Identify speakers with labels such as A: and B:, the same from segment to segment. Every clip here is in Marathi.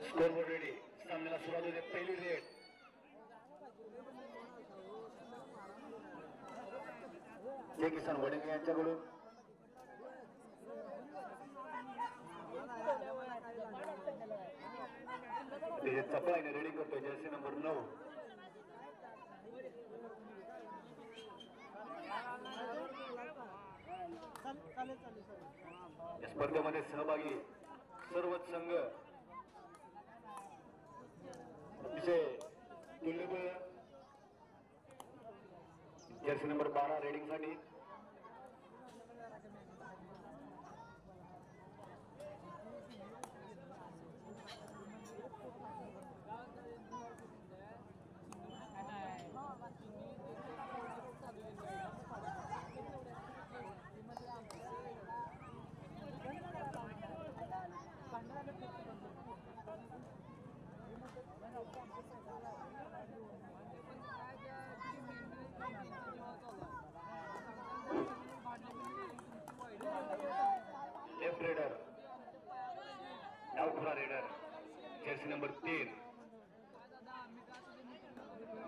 A: Scoreboard ready. सामन्याला सुरुवात होते. पहिली रेड जय किसान वडिंग यांच्याकडून. चपळाईने रेडिंग करतोय जर्सी नंबर 9. या स्पर्धेमध्ये सहभागी सर्वच संघ अतिशय तुल्यबळ. जर्सी नंबर 12 रेडिंग साठी लेफ्ट रेडर डावखुरा raider Jersey number 3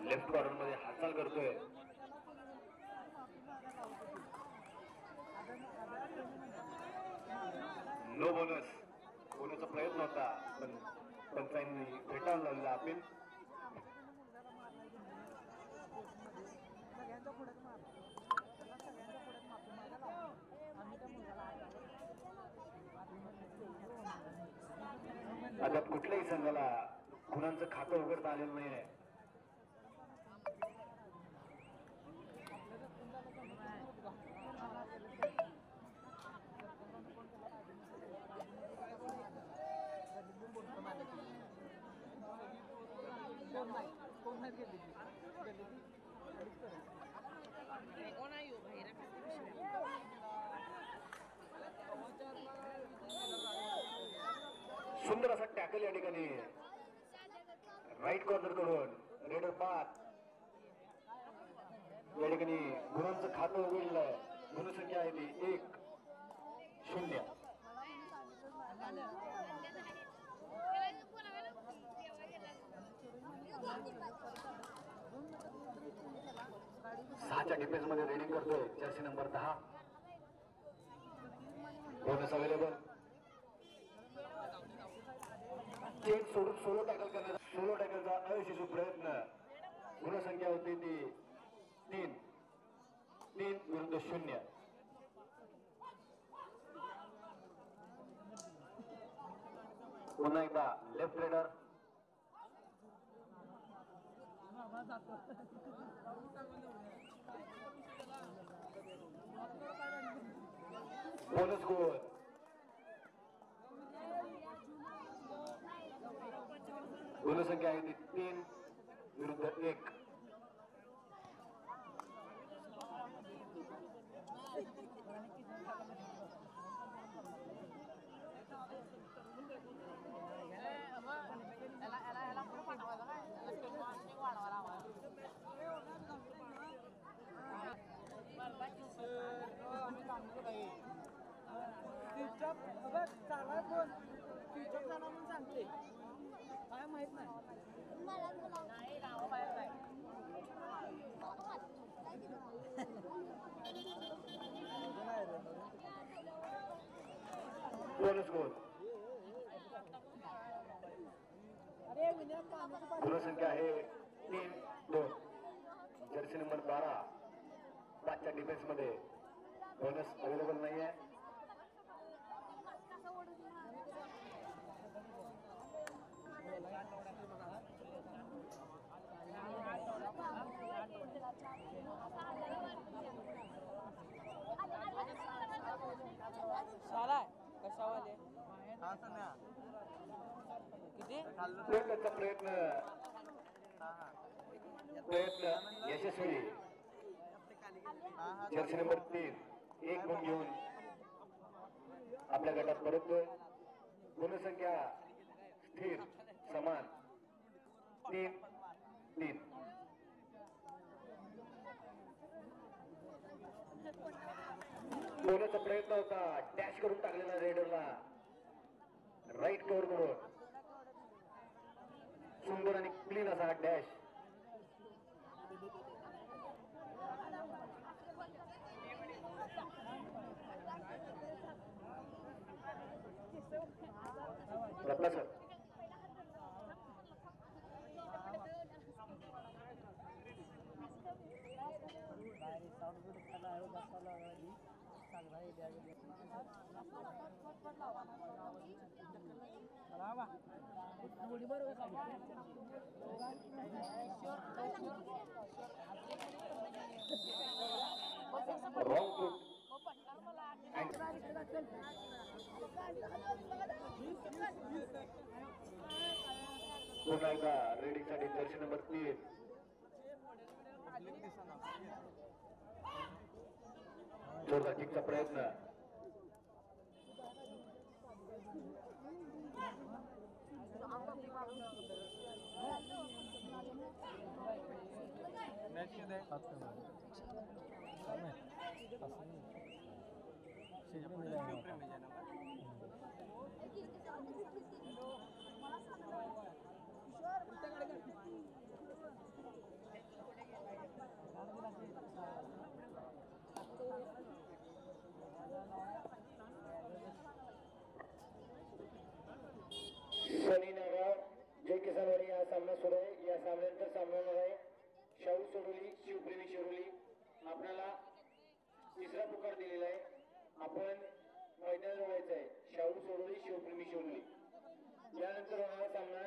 A: left corner मध्ये हालचाल करतोय. नो बोनस होण्याचा प्रयत्न होता पण पंचांनी फेटाळून लावलेला अपील. आता कुठल्याही संघाला गुणांचं खातं उघडता आलेलं नाही आहे. सुंदर असा टॅकल या ठिकाणी राईट कॉर्नर कडून रेडर 5 या ठिकाणी गुणांचं खातं उघडलं आहे. गुणसंख्या आहे ती 1-0. सहाच्या डिफेन्स मध्ये रेडिंग करतोय Jersey number 10. Bonus available. Chain सोडून सोलो टॅकल करण्याचा सोलो टॅकलचा अयशस्वी प्रयत्न. गुणसंख्या होती ती 3-0. पुन्हा एकदा लेफ्ट रेडर बोनस गोल. गुणसंख्या आहे ती 3-1.
B: सांगते काय माहित नाही.
A: बोनस गोल. गुणसंख्या आहे 3-2. जर्सी नंबर 12 5च्या डिफेन्स मध्ये बोनस अवेलेबल नाही आहे.
B: कशावाले
A: प्रयत्न यशस्वी. जर्सी नंबर 3 1 गुण घेऊन आपल्या गटात परततोय. गुणसंख्या स्थिर समान 3-3. बोलण्याचा प्रयत्न होता. डॅश करून टाकलेला रेडरला राईट कव्हर करून. डॅश. रत्ना सर रॉंग फूट. पुन्हा एकदा रेडिंग साठी जर्सी नंबर 3. जोरदार किकचा प्रयत्न. शनी नागाव जय किसानवाडी हा सामना सुरू आहे. या सामन्यानंतर सामना होणार आहे शाहू सोडोली शिवप्रेमी शिरोली. आपल्याला तिसरा पुकार दिलेला आहे. आपण मैदानात व्हायचं आहे शाहू सोडोली शिवप्रेमी शिरोली. यानंतर होणारा सामना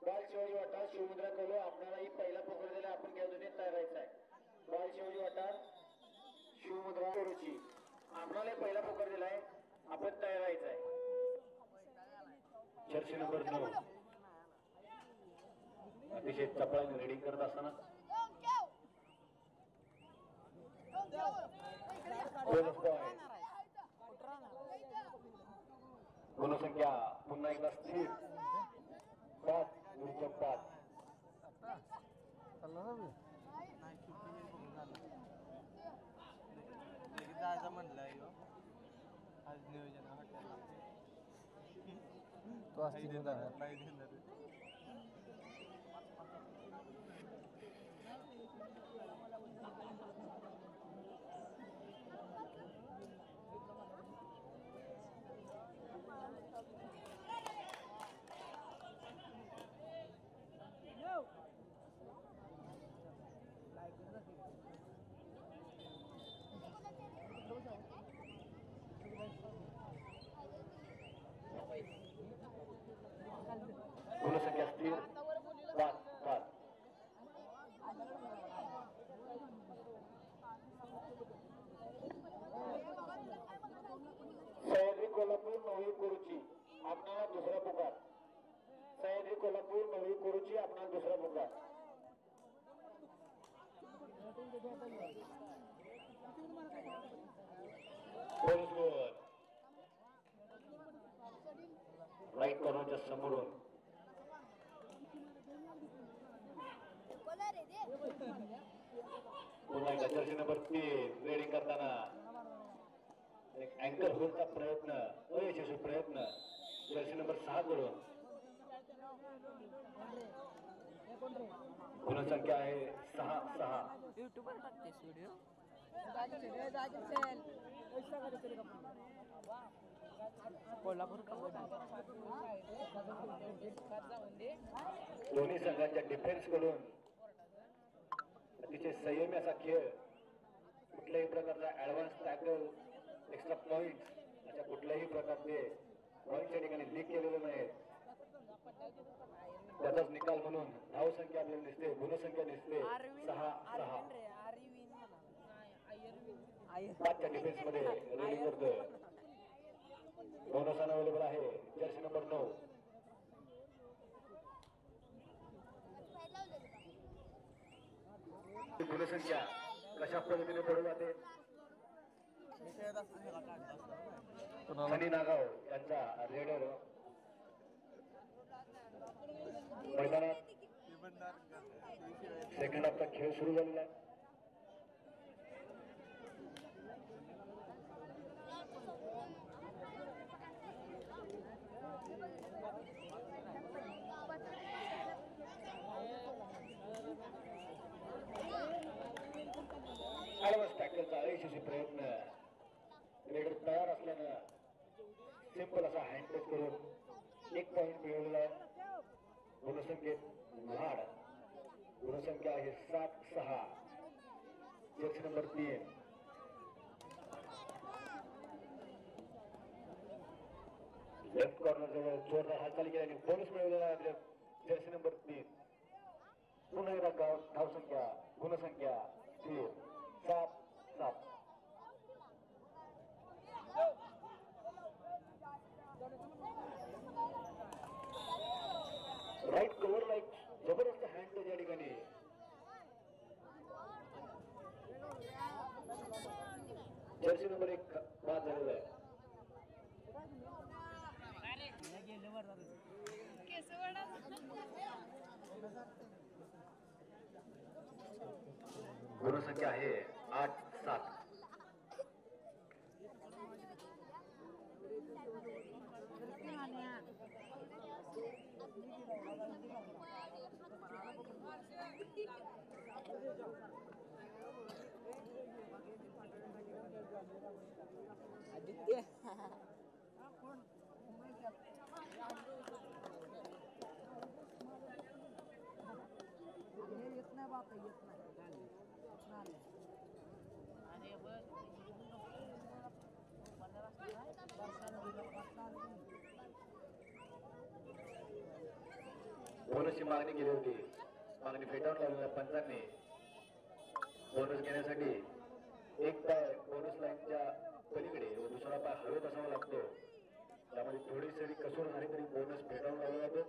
A: बाल शिवाजी वाटार शिवमुद्रा कलो. आपल्यालाही पहिला पुकार दिला आपण त्या दोन्ही तयार राहायचं आहे. बाल शिवाजी वाटार शिवमुद्रा कलोची आपल्याला पहिला पुकार दिला आहे आपण तयार राहायचं आहे. जर्सी नंबर 9 अतिशय चपळाने रेडिंग करत असताना गुणसंख्या पुन्हा एकदा स्थिर 5-5.
B: जायचं म्हणलंय आज नियोजन तो असते
A: गुणसंख्या स्थिर 5-5. सह्याद्री कोल्हापूर नवी कुरुची आपणाला दुसरा पुकार. सह्याद्री कोल्हापूर नवी कुरुची आपणाला दुसरा पुकार. राईट कॉर्नरच्या समोरून पुन्हा एकदा जर्सी नंबर 3 रेडिंग करताना एक अँकर होलचा प्रयत्न अयशस्वी प्रयत्न जर्सी नंबर 6 करून. गुणसंख्या आहे 6-6.
B: युट्यूबवर टाकतेस व्हिडिओ कोल्हापूर
A: दोन्ही संघांच्या डिफेन्स कडून अतिशय संयमी असा खेळ. कुठल्याही प्रकारचा ऍडव्हान्स टॅकल एक्स्ट्रा पॉइंट अशा कुठल्याही प्रकारचे पॉइंटच्या ठिकाणी लीक केलेले नाहीत. त्याचाच निकाल म्हणून धाव संख्या आपल्याला दिसते. गुणसंख्या दिसते 6-6. 5च्या डिफेन्स मध्ये रेडी करतोय. बोनस अवेलेबल आहे जर्सी नंबर 9. गुणसंख्या कशा पद्धतीने पडू जाते. शनी नागाव यांचा रेडर मैदानात सेकंड हाफचा खेळ सुरू झालेला आहे. अयशस्वी प्रयत्न. रेडर तयार असल्यानं सिंपल असा हँड टच करून 1 पॉइंट मिळवलेला आहे. गुणसंख्येत वाढ. गुणसंख्या आहे 7-6. Jersey number 3. लेफ्ट कॉर्नर जवळ जोरदार हालचाली केल्याने बोनस मिळवलेला आहे जर्सी नंबर 3. पुन्हा एकदा धावसंख्या गुणसंख्या स्थिर 7-7. राईट कव्हरला एक जबरदस्त हँड टच या ठिकाणी. जर्सी नंबर 1 बाद झालेला आहे. गुणसंख्या आहे 8-7.
B: आदित्य येत नाही बाप येत नाही.
A: बोनसची मागणी केली होती. मागणी फेटाळून लावलेल्या पंचांनी बोनस घेण्यासाठी एक पाय बोनस लाईनच्या पलीकडे व दुसरा पाय हवेत असावा लागतो. त्यामध्ये थोडी सरी कसूर झाली तरी बोनस फेटाळून लावला जातो.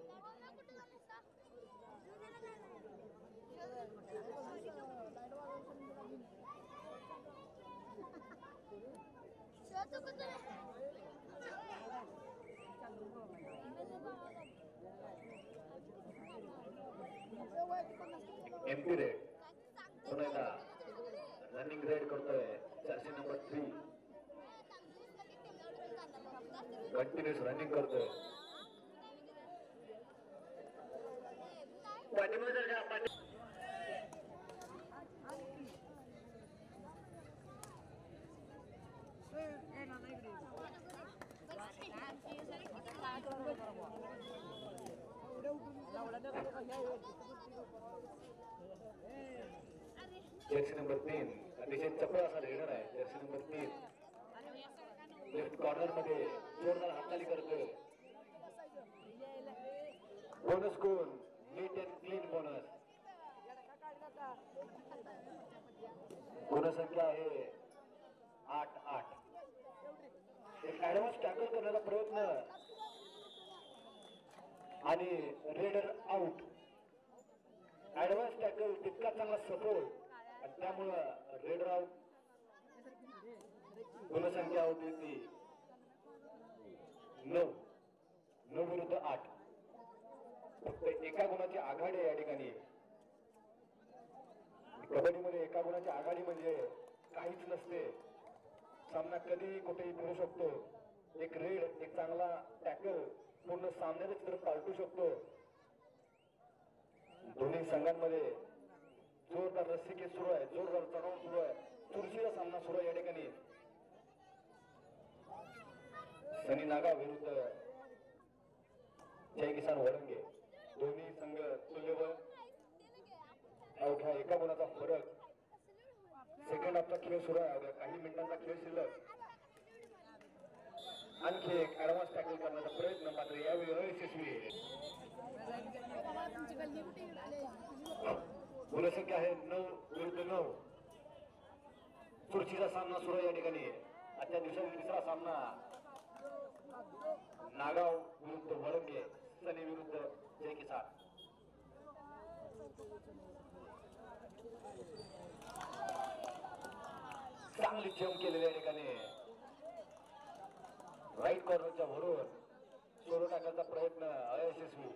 A: Empty red. पुन्हा एकदा रनिंग रेड करतोय जर्सी नंबर 3. कंटिन्युअस रनिंग करतोय. जर्सी नंबर 3 अतिशय चपळ असा रेडर आहे. जर्सी नंबर 3 लेफ्ट कॉर्नर मध्ये जोरदार हालचाली करतोय. बोनस गुण नीट अँड क्लीन बोनस. गुणसंख्या आहे 8-8. एक ऍडव्हान्स टॅकल करण्याचा प्रयत्न आणि रेडर आउट. ऍडव्हान्स टॅकल तितका चांगला सपोर्ट आणि त्यामुळं रेडर आउट. गुणसंख्या होती ती 9 विरुद्ध 8. फक्त एका गुणाची आघाडी या ठिकाणी. कबड्डीमध्ये एका गुणाची आघाडी म्हणजे काहीच नसते. सामना कधीही कुठेही फिरू शकतो. एक रेड एक चांगला टॅकल पूर्ण सामन्याचा चित्र पालटू शकतो. दोन्ही संघांमध्ये जोरदार रस्सीखेच सुरू आहे. जोरदार चढाव सुरू आहे. चुरशीचा सामना सुरू आहे या ठिकाणी. सनी नागा विरुद्ध जय किसान वरंगे. दोन्ही संघ तुल्यबळ. अवघ्या एका गुणाचा फरक. सेकंड हाफचा खेळ सुरू आहे. अवघ्या काही मिनिटांचा खेळ शिल्लक. आणखी एक ऍडव्हान्स टॅकल करण्याचा प्रयत्न मात्र यावेळी अयशस्वी. गुणसंख्या आहे 9 विरुद्ध 9. चुरशीचा सामना सुरू आहे या ठिकाणी. आजच्या दिवसातील तिसरा सामना नागाव विरुद्ध वरंगे. सनी विरुद्ध जय किसान. चांगली जंप केलेली या ठिकाणी. राईट कॉर्नरच्या वरून सोलो टाकायचा प्रयत्न अयशस्वी.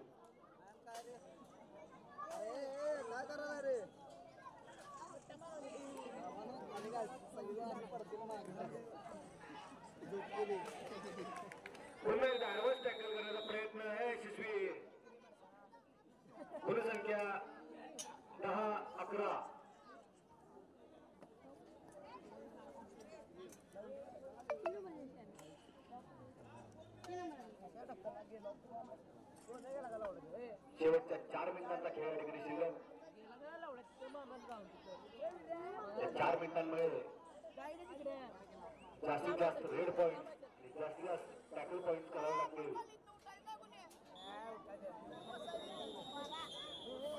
A: पुन्हा एकदा ऍडव्हान्स टॅकल करण्याचा प्रयत्न अयशस्वी. गुणसंख्या 10-11.
C: शेवटच्या 4 मिनिटांचा खेळ या ठिकाणी शिल्लक. या 4 मिनिटांमध्ये जास्तीत जास्त रेड पॉइंट जास्तीत जास्त टॅकल पॉइंट करावे लागतील.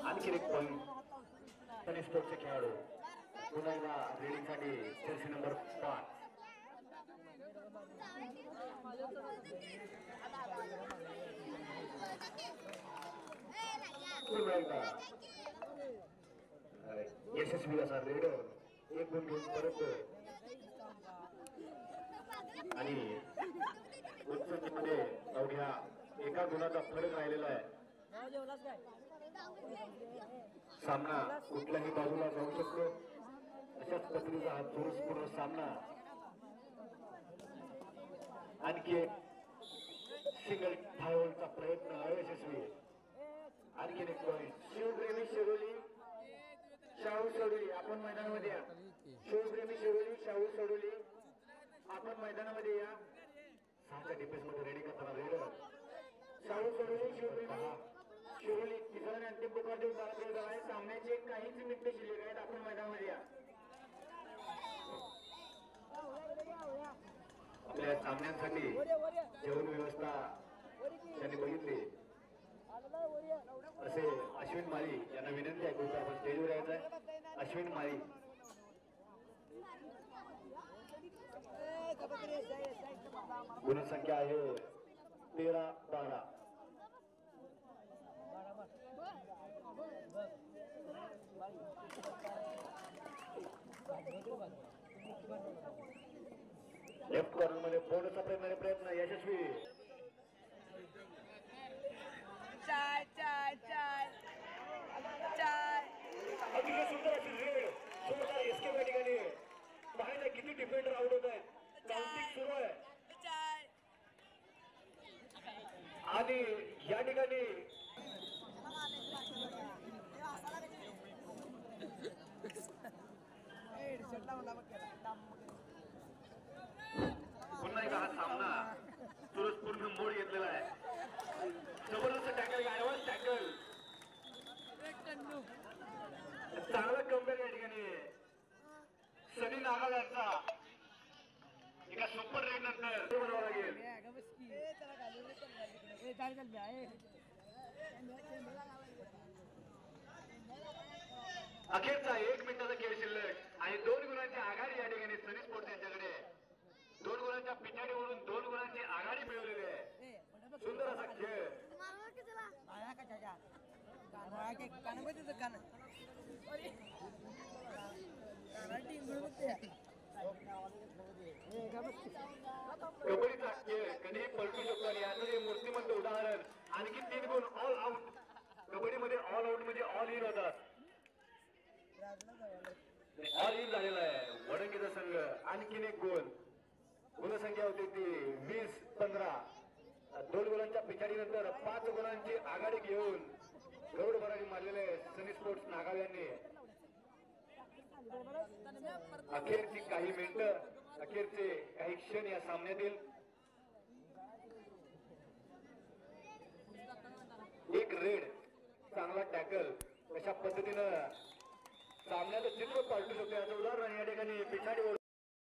C: आणखी एक पॉइंट टेनिस स्पोर्टचे खेळाडू पुन्हा एकदा रेडिंगसाठी जर्सी नंबर 5. पुन्हा एकदा यशस्वी असा रेड 1 गुण घेऊन परत आणि उत्सवमध्ये अवघ्या 1 गुणाचा फरक राहिलेला आहे. सामना कुठल्याही बाजूला जाऊ शकतो अशाच पद्धतीचा हा चोरसपूर्ण सामना. आणखी एक सिंगल धावचा प्रयत्न अयशस्वी. आणखी एक पॉइंट.
A: शिवप्रेमी शिरोली शाहू सोडोली आपण मैदानामध्ये या. शिवप्रेमी शिरोली शाहू सोडोली आपण मैदानामध्ये या.
C: 6च्या डिफेन्स मध्ये रेडी करताना रेड
A: शाहू सोडोली शिवप्रेमी शिरोली तिसरा आणि अंतिम पुकार देऊन चालत आहे. सामन्याचे काहीच मिनिटे शिल्लक आहेत. आपण मैदानामध्ये या.
C: आपल्या सामन्यांसाठी जेवण व्यवस्था त्यांनी बघितली असे अश्विन माळी यांना विनंती आहे. कृपया आपण स्टेजवर यायचं आहे. अश्विन माळी गुणसंख्या आहे 13-12. लेफ्ट कॉर्नर मध्ये बोर्डचा प्रयत्न यशस्वी. अतिशय सुंदर अशी रेड सुंदर एस्केप या ठिकाणी. पाहायला किती डिफेंडर आउट होत आहेत. काउंटिंग सुरू आहे आणि या ठिकाणी पुन्हा एकदा हा सामना पूर्ण मोड घेतलेला आहे. जबरदस्त टॅकल ऍडव्हान्स टॅकल चांगला कमबॅक या ठिकाणी. सनी नागाल यांचा एका सुपर रेड नंतर बनावं लागेल. अखेरचा 1 मिनिटाचा खेळ शिल्लक आणि 2 गुणांची आघाडी या ठिकाणी सनी स्पोर्ट्स यांच्याकडे. 2 गुणांच्या पिछाडीवरून 2 गुणांची आघाडी मिळवलेली आहे. सुंदर असा खेळ. कबड्डीचा खेळ कधीही पलटू शकतो आणि याचं हे मूर्तिमंत उदाहरण. आणखी 3 गुण ऑल आउट. कबड्डीमध्ये ऑल आउट म्हणजे ऑल इन होतात. ऑल इन झालेला आहे वडंगीचा संघ. आणखीन 1 गोल. गुणसंख्या होती ती 20-15. 2 गुणांच्या पिछाडीनंतर 5 गुणांची आघाडी घेऊन गौड भरारी मारलेले सनी स्पोर्ट्स नागाव यांनी. अखेरची काही मिनिटं अखेरचे काही क्षण या सामन्यातील. एक रेड चांगला टॅकल कशा पद्धतीनं सामन्याचं चित्र पालटू शकतो